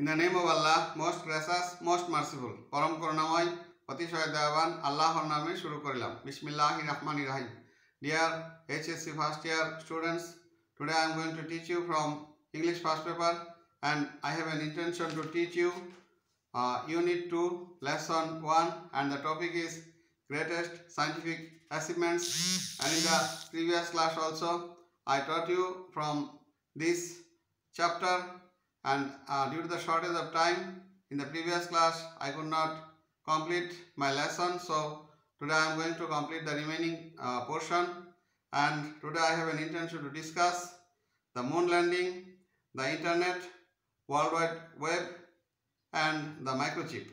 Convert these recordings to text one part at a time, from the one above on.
In the name of Allah, most gracious, most merciful, Param Karunamoy, Atishoy Dayaban, Allahor name shuru korilam. Bismillahir Rahmanir Rahim. Dear HSC first year students, today I am going to teach you from English first paper, and I have an intention to teach you Unit 2, Lesson 1, and the topic is Greatest Scientific Achievements. And in the previous class also, I taught you from this chapter, and due to the shortage of time in the previous class, I could not complete my lesson. So today I am going to complete the remaining portion, and today I have an intention to discuss the moon landing, the internet, World Wide Web, and the microchip.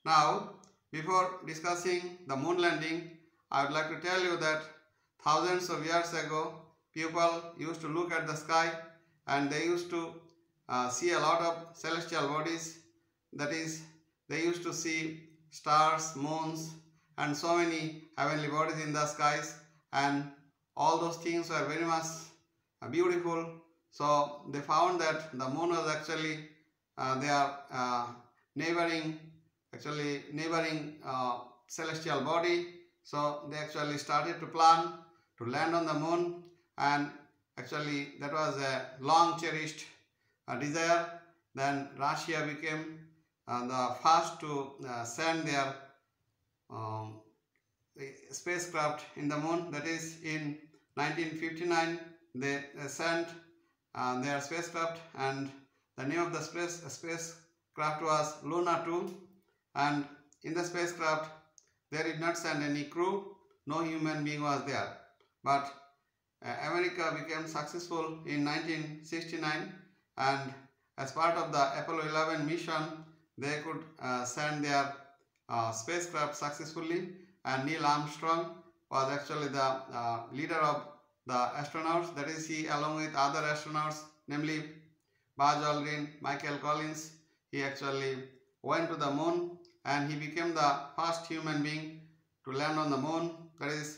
Now, before discussing the moon landing, I would like to tell you that thousands of years ago, people used to look at the sky and they used to see a lot of celestial bodies. That is, they used to see stars, moons, and so many heavenly bodies in the skies, and all those things were very much beautiful. So they found that the moon was actually their neighboring celestial body. So they actually started to plan to land on the moon, and actually that was a long cherished desire. Then Russia became the first to send their spacecraft in the moon. That is, in 1959 they sent their spacecraft, and the name of the spacecraft was Luna 2. And in the spacecraft they did not send any crew, no human being was there. But America became successful in 1969, and as part of the Apollo 11 mission, they could send their spacecraft successfully, and Neil Armstrong was actually the leader of the astronauts. That is, he along with other astronauts, namely Buzz Aldrin, Michael Collins, he actually went to the moon, and he became the first human being to land on the moon. That is,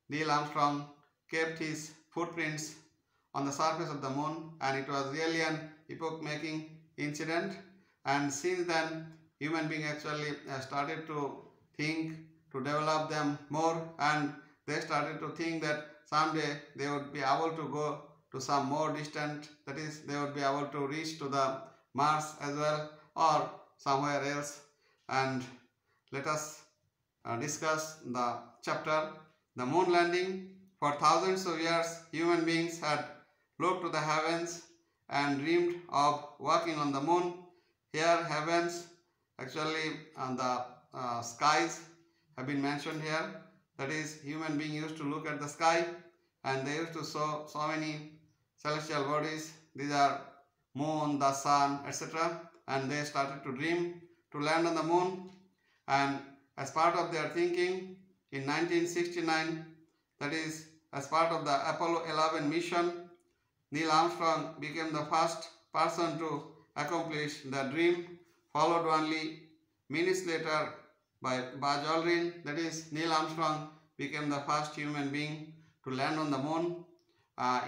Neil Armstrong kept his footprints on the surface of the moon, and it was really an epoch-making incident. And since then, human beings actually started to think to develop them more, and they started to think that someday they would be able to go to some more distant, that is, they would be able to reach to the Mars as well, or somewhere else. And let us discuss the chapter, the moon landing. For thousands of years, human beings had looked to the heavens and dreamed of walking on the moon. Here, heavens, actually, the skies have been mentioned here. That is, human beings used to look at the sky, and they used to saw so many celestial bodies. These are moon, the sun, etc. And they started to dream to land on the moon. And as part of their thinking, in 1969, that is, as part of the Apollo 11 mission, Neil Armstrong became the first person to accomplish the dream, followed only minutes later by Buzz Aldrin. That is, Neil Armstrong became the first human being to land on the moon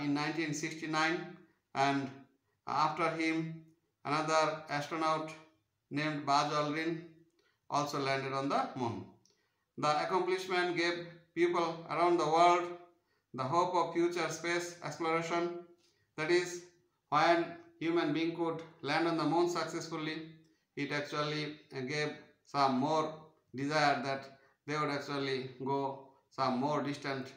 in 1969, and after him another astronaut named Buzz Aldrin also landed on the moon. The accomplishment gave people around the world the hope of future space exploration. That is, when human being could land on the moon successfully, it actually gave some more desire that they would actually go some more distant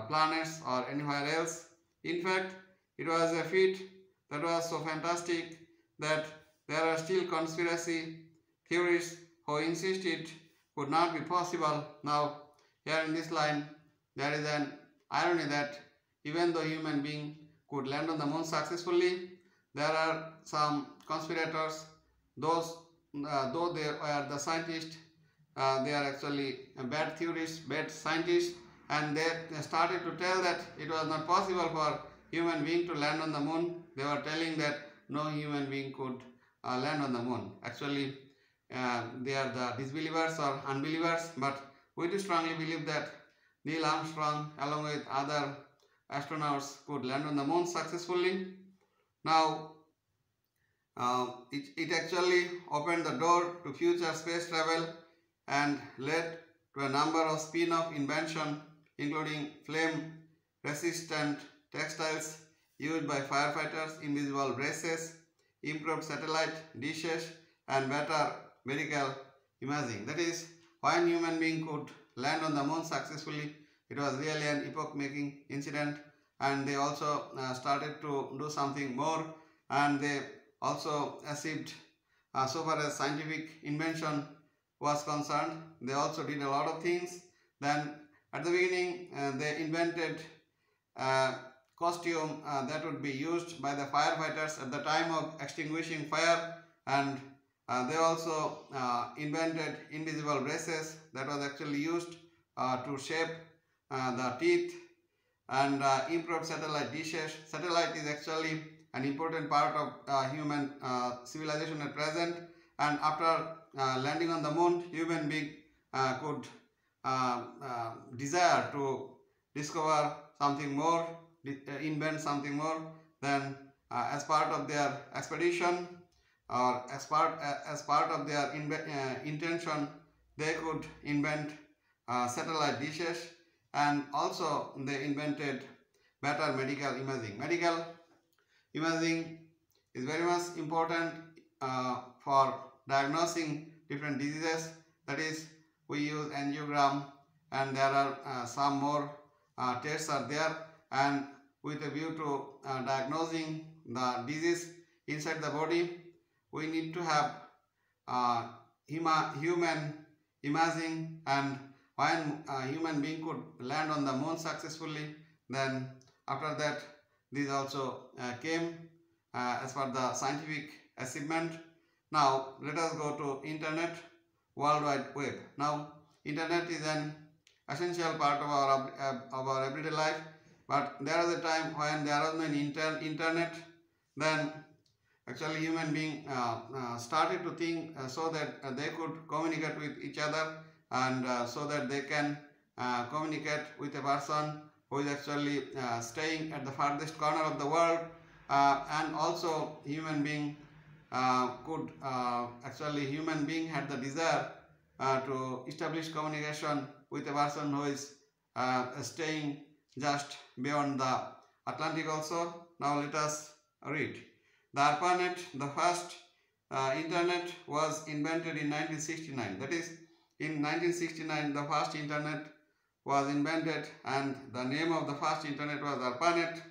planets or anywhere else. In fact, it was a feat that was so fantastic that there are still conspiracy theorists who insist it could not be possible. Now, here in this line, there is an irony that even though human being could land on the moon successfully, there are some conspirators, though they are the scientists, they are actually bad theorists, bad scientists, and they started to tell that it was not possible for human being to land on the moon. They were telling that no human being could land on the moon. Actually, they are the disbelievers or unbelievers, but we do strongly believe that Neil Armstrong along with other astronauts could land on the moon successfully. Now, it actually opened the door to future space travel and led to a number of spin-off inventions, including flame-resistant textiles used by firefighters, invisible braces, improved satellite dishes, and better medical imaging. That is, when human being could land on the moon successfully, it was really an epoch-making incident, and they also started to do something more, and they also achieved, so far as scientific invention was concerned, they also did a lot of things. Then at the beginning they invented costume that would be used by the firefighters at the time of extinguishing fire, and they also invented invisible braces that was actually used to shape the teeth, and improved satellite dishes. Satellite is actually an important part of human civilization at present, and after landing on the moon, human being could desire to discover something more, invent something more. Then as part of their expedition, or as part of their intention, they could invent satellite dishes, and also they invented better medical imaging. Medical imaging is very much important for diagnosing different diseases. That is, we use angiogram, and there are some more tests are there, and with a view to diagnosing the disease inside the body, we need to have human imaging. And when a human being could land on the moon successfully, then after that this also came as per the scientific achievement. Now let us go to internet, World Wide Web. Now internet is an essential part of our everyday life, but there was a time when there was no internet. Then actually human being started to think so that they could communicate with each other, and so that they can communicate with a person who is actually staying at the farthest corner of the world, and also human being human being had the desire to establish communication with a person who is staying just beyond the Atlantic also. Now let us read. The ARPANET, the first internet, was invented in 1969. That is, in 1969 the first internet was invented, and the name of the first internet was ARPANET.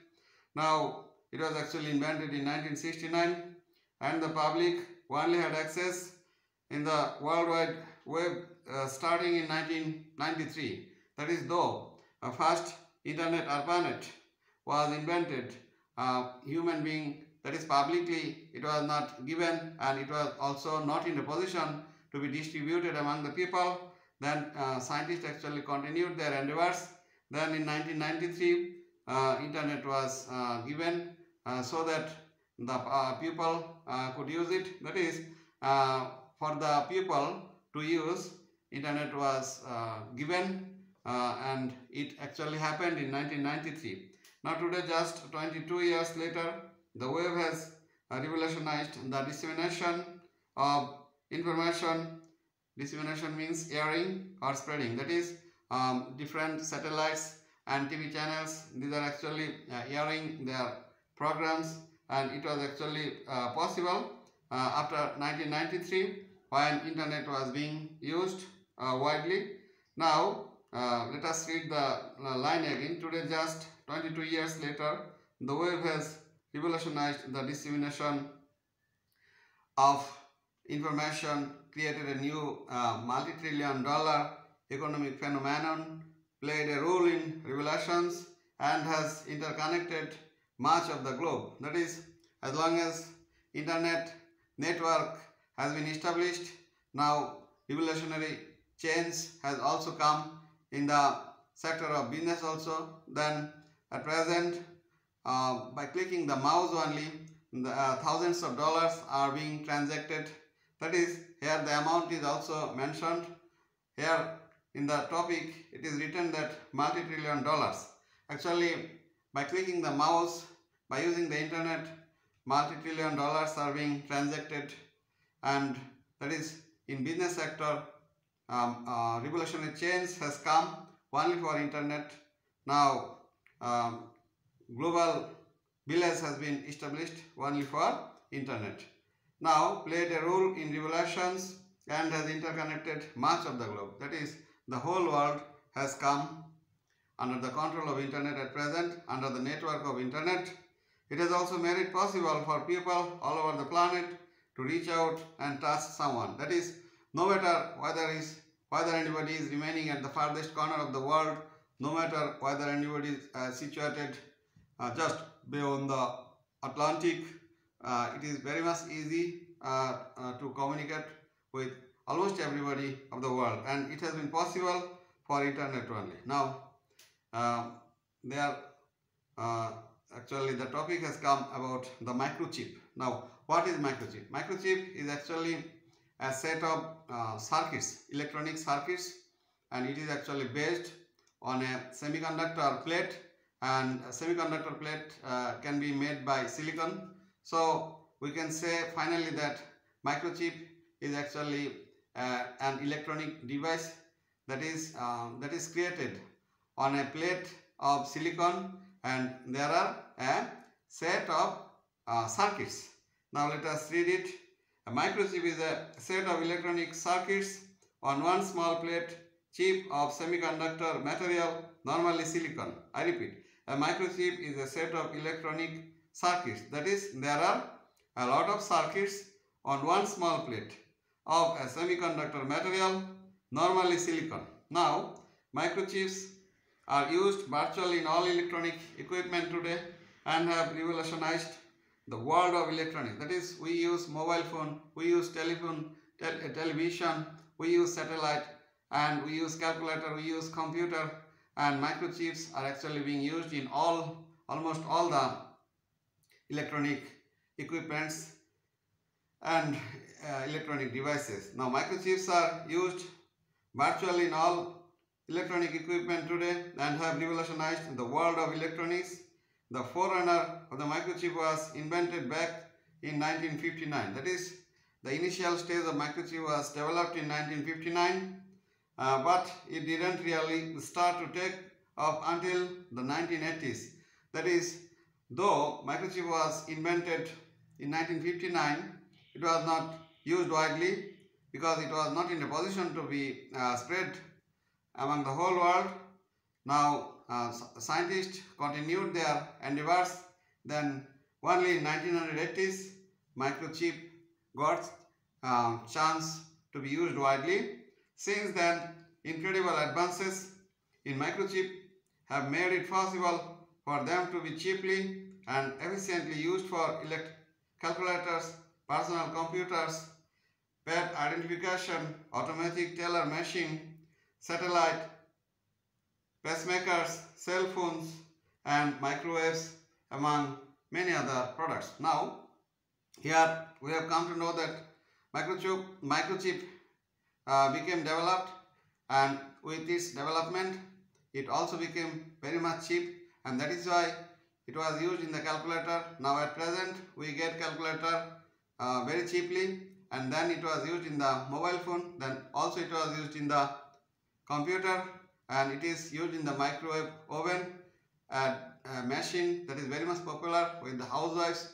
Now it was actually invented in 1969, and the public only had access in the World Wide Web starting in 1993. That is, though a first internet ARPANET was invented, human being, that is publicly, it was not given, and it was also not in a position to be distributed among the people. Then scientists actually continued their endeavors. Then in 1993 internet was given so that the people could use it. That is, for the people to use, internet was given, and it actually happened in 1993. Now today, just 22 years later, the web has revolutionized the dissemination of information. Dissemination means airing or spreading. That is, different satellites and TV channels, these are actually airing their programs, and it was actually possible after 1993 when internet was being used widely. Now let us read the line again. Today, just 22 years later, the web has revolutionized the dissemination of information, created a new multi-trillion-dollar economic phenomenon, played a role in revolutions, and has interconnected much of the globe. That is, as long as internet network has been established, now revolutionary change has also come in the sector of business also. Then at present, by clicking the mouse only, the thousands of dollars are being transacted. That is, here the amount is also mentioned. Here in the topic it is written that multi-trillion dollars. Actually, by clicking the mouse, by using the internet, multi-trillion dollars are being transacted, and that is in business sector. Revolutionary change has come only for internet. Now global village has been established only for internet. Now played a role in revolutions and has interconnected much of the globe. That is, the whole world has come under the control of internet at present, under the network of internet. It has also made it possible for people all over the planet to reach out and touch someone. That is, no matter whether anybody is remaining at the farthest corner of the world, no matter whether anybody is situated just beyond the Atlantic, it is very much easy to communicate with almost everybody of the world, and it has been possible for internet only. Now, actually the topic has come about the microchip. Now, what is microchip? Microchip is actually a set of circuits, electronic circuits, and it is actually based on a semiconductor plate, and a semiconductor plate can be made by silicon. So we can say finally that microchip is actually an electronic device that is created on a plate of silicon, and there are a set of circuits. Now let us read it. A microchip is a set of electronic circuits on one small plate chip of semiconductor material, normally silicon. I repeat, a microchip is a set of electronic circuits. That is, there are a lot of circuits on one small plate of a semiconductor material, normally silicon. Now, microchips are used virtually in all electronic equipment today and have revolutionized the world of electronics. That is, we use mobile phone, we use television, we use satellite, and we use calculator, we use computer, and microchips are actually being used in almost all the electronic equipments and electronic devices. Now, microchips are used virtually in all electronic equipment today and have revolutionized the world of electronics. The forerunner of the microchip was invented back in 1959. That is, the initial stage of microchip was developed in 1959, but it didn't really start to take off until the 1980s. That is, though microchip was invented in 1959, it was not used widely because it was not in a position to be spread among the whole world. Now, scientists continued their endeavors. Then, only in 1980s, microchip got chance to be used widely. Since then, incredible advances in microchip have made it possible for them to be cheaply and efficiently used for calculators, personal computers, pet identification, automatic teller machine, satellite, pacemakers, cell phones, and microwaves, among many other products. Now, here we have come to know that microchip became developed, and with its development, it also became very much cheap, and that is why it was used in the calculator. Now at present, we get calculator very cheaply, and then it was used in the mobile phone, then also it was used in the computer, and it is used in the microwave oven, a machine that is very much popular with the housewives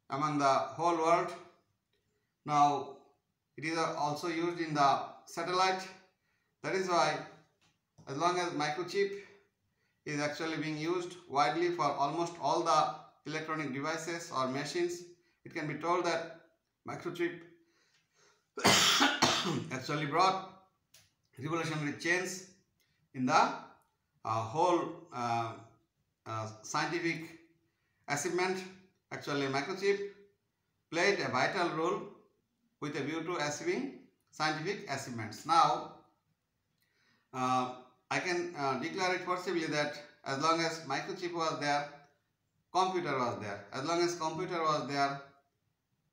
among the whole world. Now it is also used in the satellite. That is why, as long as microchip is actually being used widely for almost all the electronic devices or machines, it can be told that microchip actually brought revolutionary change in the whole scientific achievement. Actually, microchip played a vital role with a view to achieving scientific achievements. Now, I can declare it forcibly that as long as microchip was there, computer was there. As long as computer was there,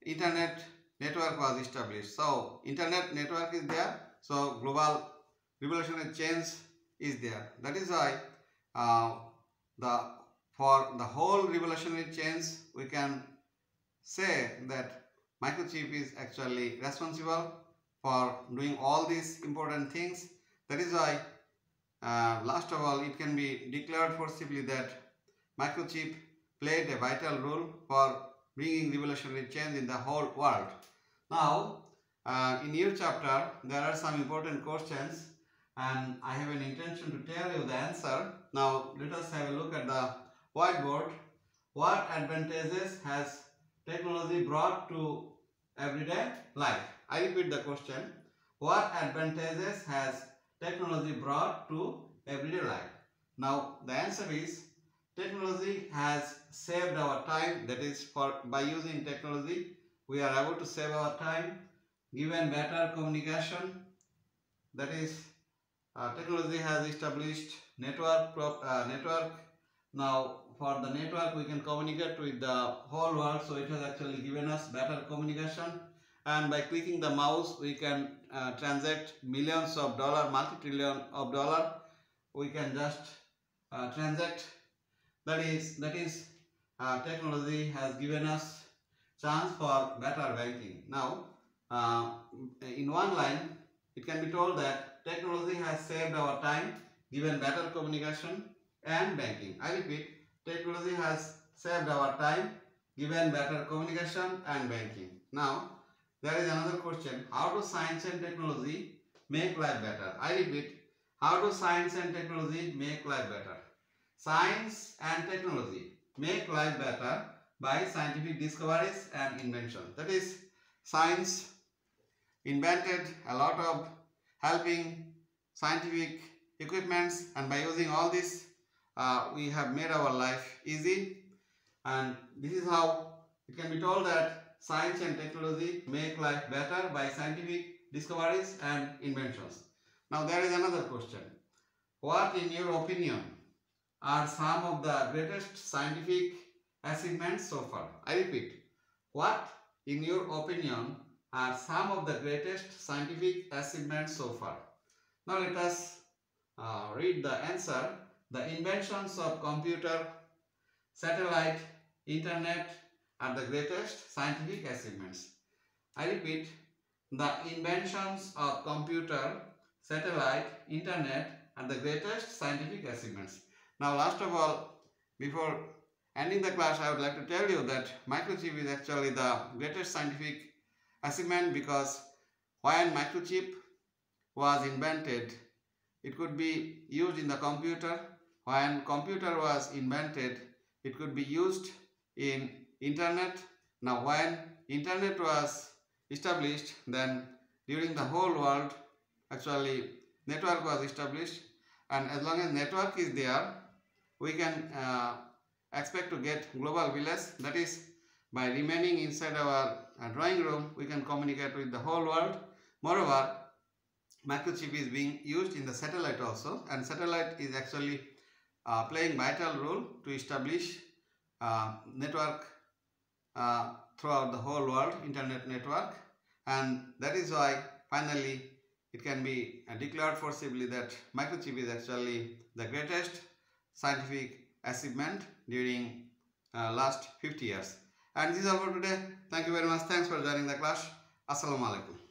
internet network was established. So, internet network is there. So, global revolutionary change is there. That is why for the whole revolutionary change, we can say that microchip is actually responsible for doing all these important things. That is why last of all it can be declared forcibly that microchip played a vital role for bringing revolutionary change in the whole world. Now, in your chapter, there are some important questions and I have an intention to tell you the answer. Now, let us have a look at the whiteboard. What advantages has technology brought to everyday life? I repeat the question. What advantages has technology brought to everyday life? Now, the answer is technology has saved our time. That is, by using technology, we are able to save our time, given better communication. That is, technology has established network. Now, for the network, we can communicate with the whole world. So it has actually given us better communication. And by clicking the mouse, we can transact millions of dollars, multi-trillion of dollars. We can just transact. That is technology has given us chance for better banking. Now, in one line, it can be told that technology has saved our time, given better communication and banking. I repeat, technology has saved our time, given better communication and banking. Now, there is another question. How do science and technology make life better? I repeat, how do science and technology make life better? Science and technology make life better by scientific discoveries and inventions. That is, science invented a lot of helping scientific equipments, and by using all this we have made our life easy, and this is how it can be told that science and technology make life better by scientific discoveries and inventions. Now there is another question. What in your opinion are some of the greatest scientific achievements so far? I repeat, what in your opinion are some of the greatest scientific achievements so far? Now let us read the answer. The inventions of computer, satellite, internet are the greatest scientific achievements. I repeat, the inventions of computer, satellite, internet are the greatest scientific achievements. Now last of all, before ending the class, I would like to tell you that microchip is actually the greatest scientific achievement, because when microchip was invented, it could be used in the computer. When computer was invented, it could be used in internet. Now when internet was established, then during the whole world actually network was established, and as long as network is there, we can expect to get global village. That is, by remaining inside our drawing room, we can communicate with the whole world. Moreover, microchip is being used in the satellite also, and satellite is actually playing vital role to establish network throughout the whole world, internet network, and that is why finally it can be declared forcibly that microchip is actually the greatest scientific achievement during last 50 years. And this is all for today. Thank you very much. Thanks for joining the class. Assalamu alaikum.